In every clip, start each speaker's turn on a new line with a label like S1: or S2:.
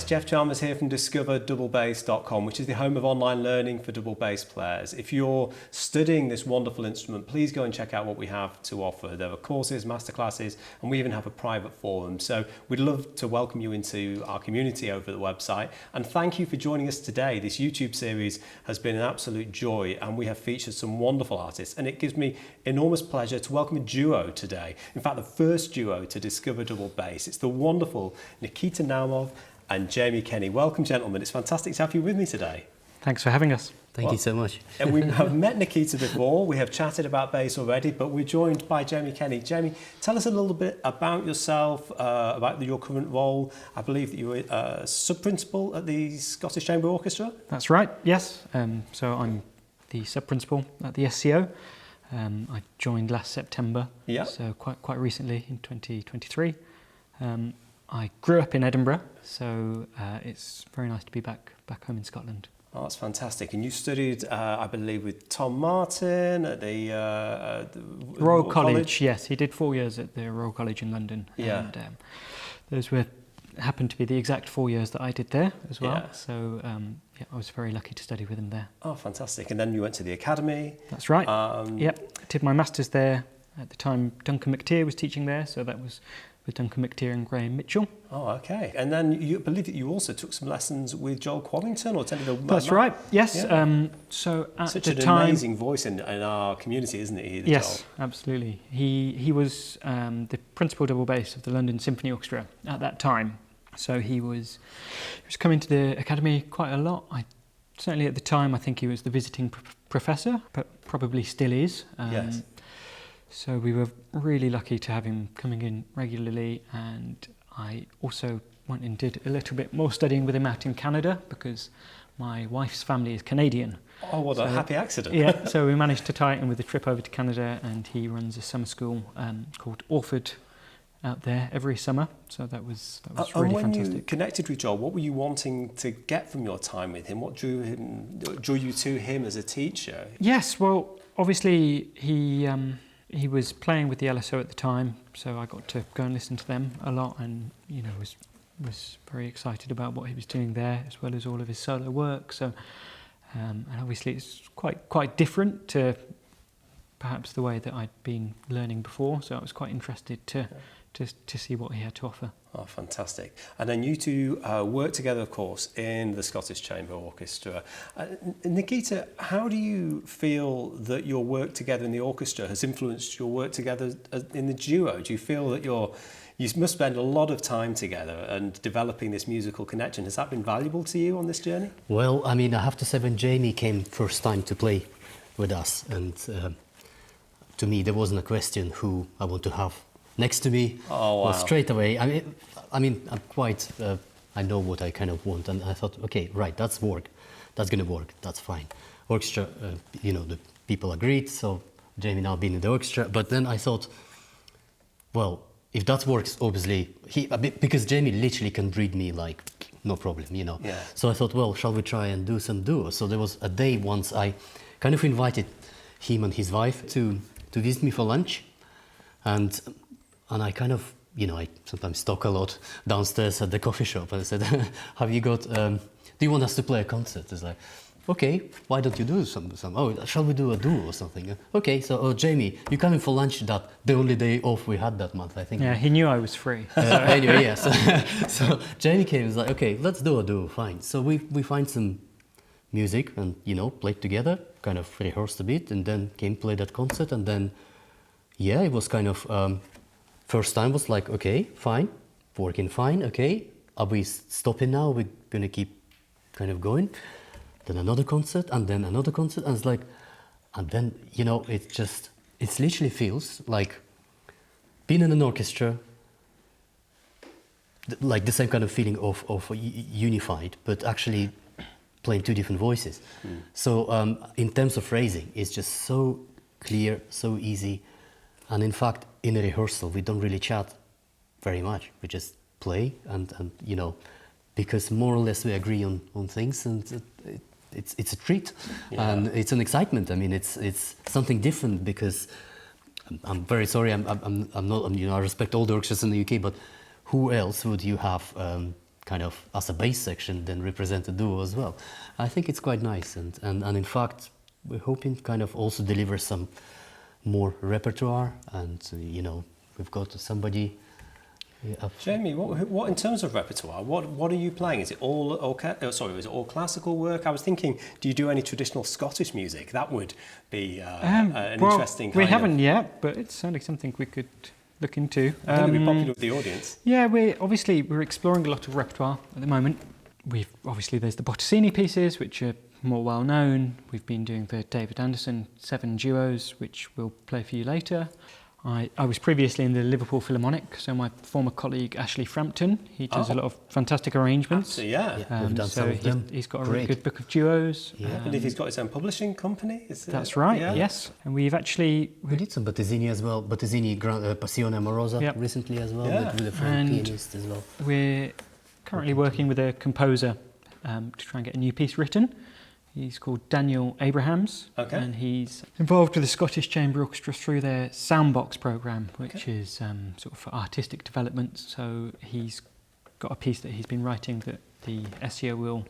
S1: Jeff Chalmers here from discoverdouble-bass.com, which is the home of online learning for double bass players. If you're studying this wonderful instrument, please go and check out what we have to offer. There are courses, masterclasses, and we even have a private forum. So we'd love to welcome you into our community over the website. And thank you for joining us today. This YouTube series has been an absolute joy, and we have featured some wonderful artists. And it gives me enormous pleasure to welcome a duo today. In fact, the first duo to discover double bass. It's the wonderful Nikita Naumov and Jamie Kenny. Welcome, gentlemen. It's fantastic to have you with me today.
S2: Thanks for having us.
S3: Thank you so much.
S1: And we have met Nikita before. We have chatted about bass already, but we're joined by Jamie Kenny. Jamie, tell us a little bit about yourself, about your current role. I believe that you were a sub-principal at the Scottish Chamber Orchestra.
S2: That's right, yes. So I'm the sub-principal at the SCO. I joined last September, so quite recently in 2023. I grew up in Edinburgh, so it's very nice to be back home in Scotland.
S1: Oh, that's fantastic. And you studied, I believe, with Tom Martin at the
S2: Royal College. Yes, he did 4 years at the Royal College in London.
S1: Yeah.
S2: And those happened to be the exact 4 years that I did there as well.
S1: Yeah.
S2: So I was very lucky to study with him there.
S1: Oh, fantastic. And then you went to the academy.
S2: That's right. Did my masters there. At the time, Duncan McTeer was teaching there, so that was with Duncan McTeer and Graham Mitchell.
S1: Oh, okay. And then you believe that you also took some lessons with Joel Quallington, or attended a...
S2: That's right, yes.
S1: Yeah.
S2: So at
S1: Such
S2: the
S1: an
S2: time,
S1: amazing voice in our community, isn't he?
S2: Yes,
S1: Joel?
S2: absolutely. He was the principal double bass of the London Symphony Orchestra at that time. So he was coming to the academy quite a lot. Certainly at the time, I think he was the visiting professor, but probably still is.
S1: Yes.
S2: So we were really lucky to have him coming in regularly, and I also went and did a little bit more studying with him out in Canada because my wife's family is Canadian.
S1: Oh, what a happy accident.
S2: Yeah, so we managed to tie it in with a trip over to Canada, and he runs a summer school called Orford out there every summer. So that was really fantastic.
S1: And when you connected with Joel, what were you wanting to get from your time with him? What drew you to him as a teacher?
S2: Yes, well, obviously he was playing with the LSO at the time, so I got to go and listen to them a lot, and was very excited about what he was doing there, as well as all of his solo work. So, and obviously it's quite different to perhaps the way that I'd been learning before. So I was quite interested to see what he had to offer.
S1: Oh, fantastic. And then you two work together, of course, in the Scottish Chamber Orchestra. Nikita, how do you feel that your work together in the orchestra has influenced your work together in the duo? Do you feel that you must spend a lot of time together and developing this musical connection? Has that been valuable to you on this journey?
S3: Well, I mean, I have to say, when Jamie came first time to play with us, and to me there wasn't a question who I want to have next to me.
S1: Oh, wow.
S3: Well, straight away. I mean, I'm quite. I know what I kind of want, and I thought, okay, right, that's going to work. That's fine. Orchestra, the people agreed. So Jamie now been in the orchestra, but then I thought, well, if that works, obviously because Jamie literally can read me like no problem, Yeah. So I thought, well, shall we try and do some duos? So there was a day once I kind of invited him and his wife to visit me for lunch, and I kind of, I sometimes talk a lot downstairs at the coffee shop, and I said, have you got, do you want us to play a concert? It's like, okay, why don't you do some, shall we do a duo or something? Okay, so, Jamie, you coming for lunch the only day off we had that month, I think.
S2: Yeah, he knew I was free.
S3: Anyway, yeah, so Jamie came and was like, okay, let's do a duo, fine. So we find some music and, played together, kind of rehearsed a bit, and then came play that concert, and then, yeah, it was kind of, first time was like, okay, fine, working fine, okay, are we stopping now? We're going to keep kind of going. Then another concert, and then another concert, and it's like, and then, it literally feels like being in an orchestra, like the same kind of feeling of unified, but actually playing two different voices. Mm. So in terms of phrasing, it's just so clear, so easy. And in fact, in a rehearsal, we don't really chat very much. We just play and because more or less we agree on things, and it's a treat, and it's an excitement. I mean, it's something different, because I'm very sorry, I'm not, I respect all the orchestras in the UK, but who else would you have kind of as a bass section then represent a duo as well. I think it's quite nice, and in fact we're hoping kind of also deliver some more repertoire, and you know, we've got somebody.
S1: Jamie, what in terms of repertoire? What are you playing? Is it all is it all classical work? I was thinking, do you do any traditional Scottish music? That would be an interesting.
S2: We haven't yet, but it's certainly something we could look into.
S1: I think it'd be popular with the audience.
S2: Yeah, we're exploring a lot of repertoire at the moment. There's the Botticini pieces, which are more well known. We've been doing the David Anderson 7 duos, which we'll play for you later. I was previously in the Liverpool Philharmonic, so my former colleague Ashley Frampton, he does a lot of fantastic arrangements.
S1: Absolutely, yeah.
S3: We've done some of them.
S2: He's got a really good book of duos.
S1: I believe he's got his own publishing company.
S2: That's right, yes. And we
S3: did some Bottesini as well, Bottesini Passione Amorosa recently as well, with a French pianist as well.
S2: We're currently working with a composer to try and get a new piece written. He's called Daniel Abrahams, and he's involved with the Scottish Chamber Orchestra through their Soundbox programme, which is sort of for artistic development. So he's got a piece that he's been writing that the SEO will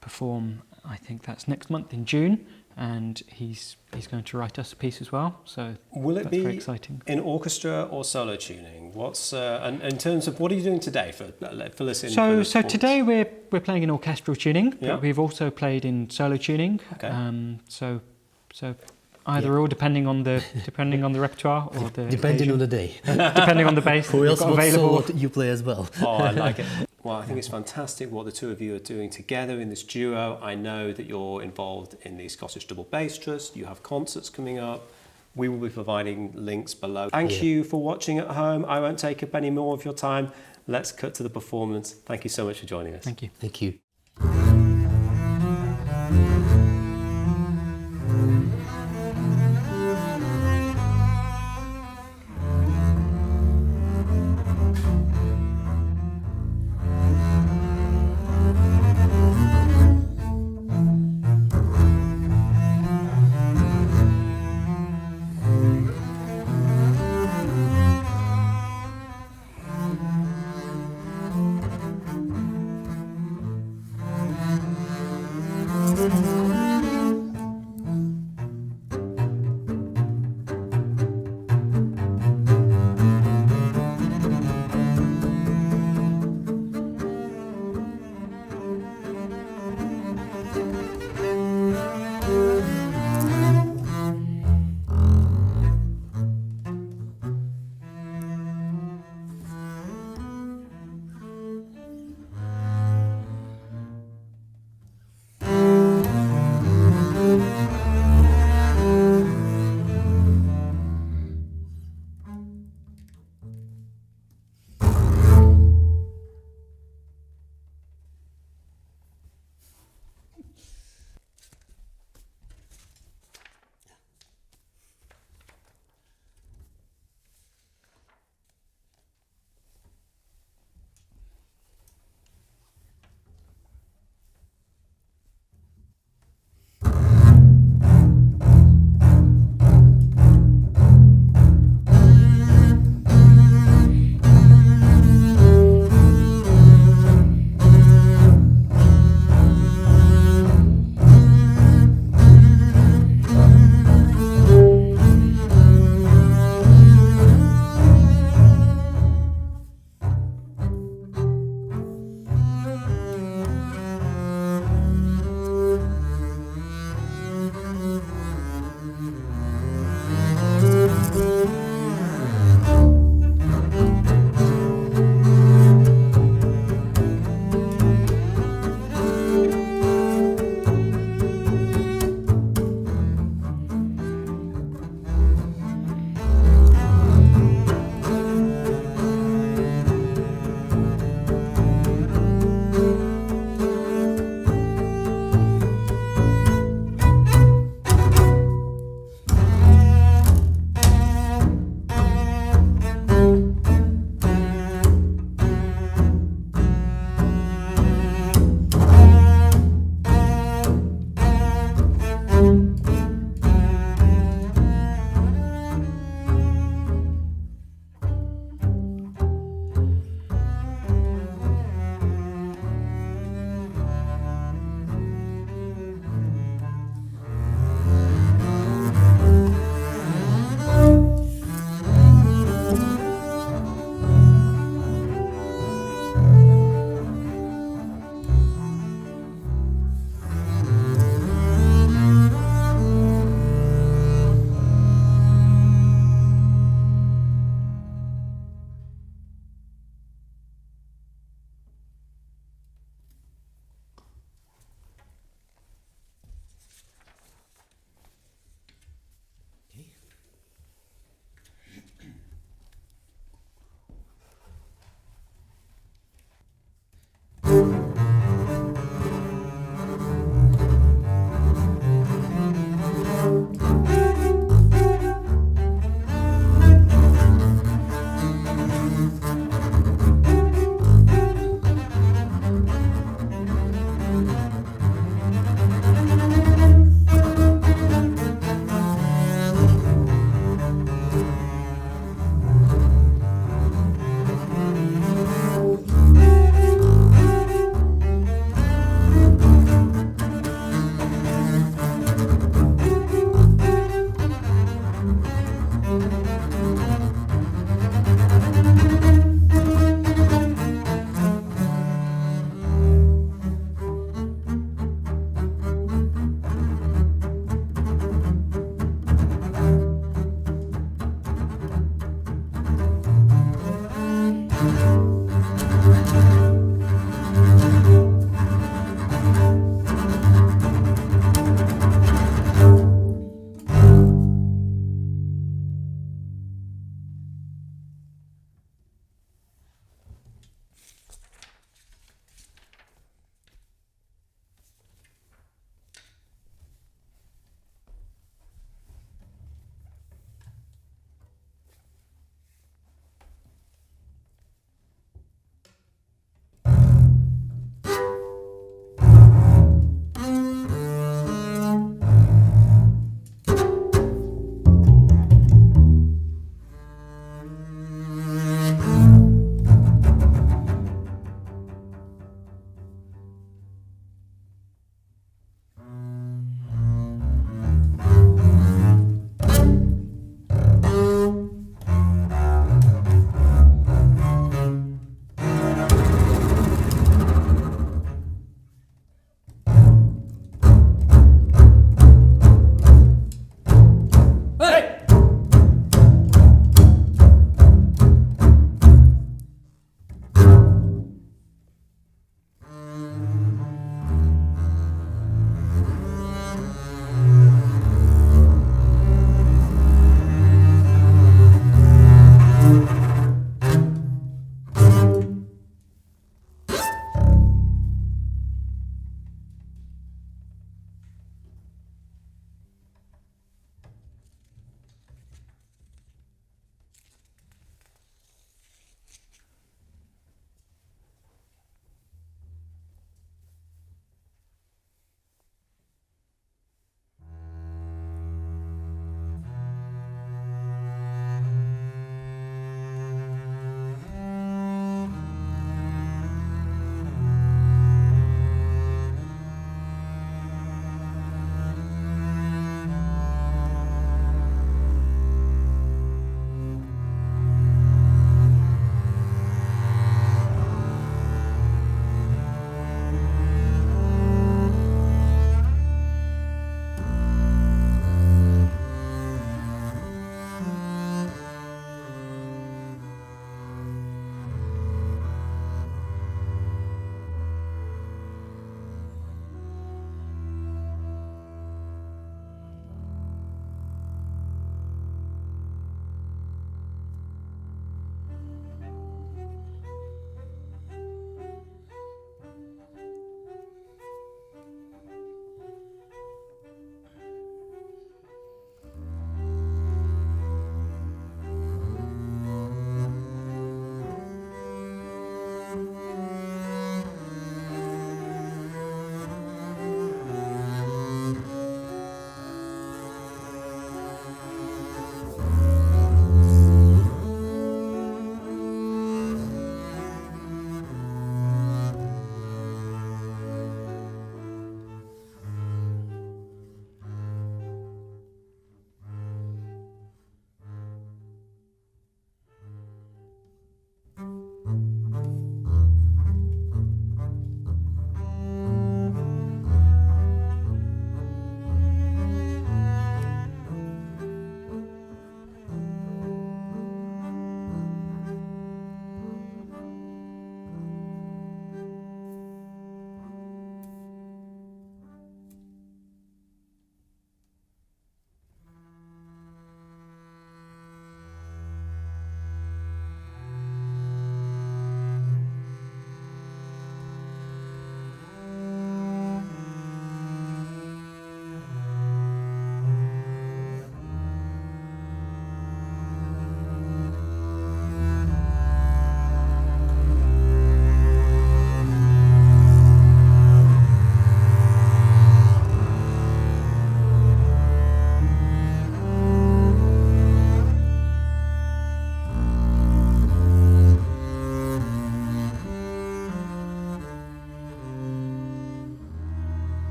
S2: perform, I think that's next month in June, and he's going to write us a piece as well. So
S1: will it be
S2: very exciting.
S1: In orchestra or solo tuning? What's and in terms of what are you doing today for listening?
S2: So today we're playing in orchestral tuning, but we've also played in solo tuning. So either or, depending on the repertoire or the
S3: depending on the day,
S2: depending on the bass.
S3: Who else would
S2: available.
S3: what you play as well?
S1: Oh, I like it. Well, I think it's fantastic what the two of you are doing together in this duo. I know that you're involved in the Scottish Double Bass Trust. You have concerts coming up. We will be providing links below. Thank you for watching at home. I won't take up any more of your time. Let's cut to the performance. Thank you so much for joining us.
S2: Thank you.
S3: Thank you.
S4: Thank you.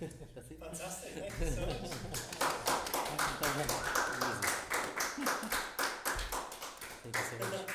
S3: That's it.
S1: Fantastic. Thank you so much.
S3: Thank you so much.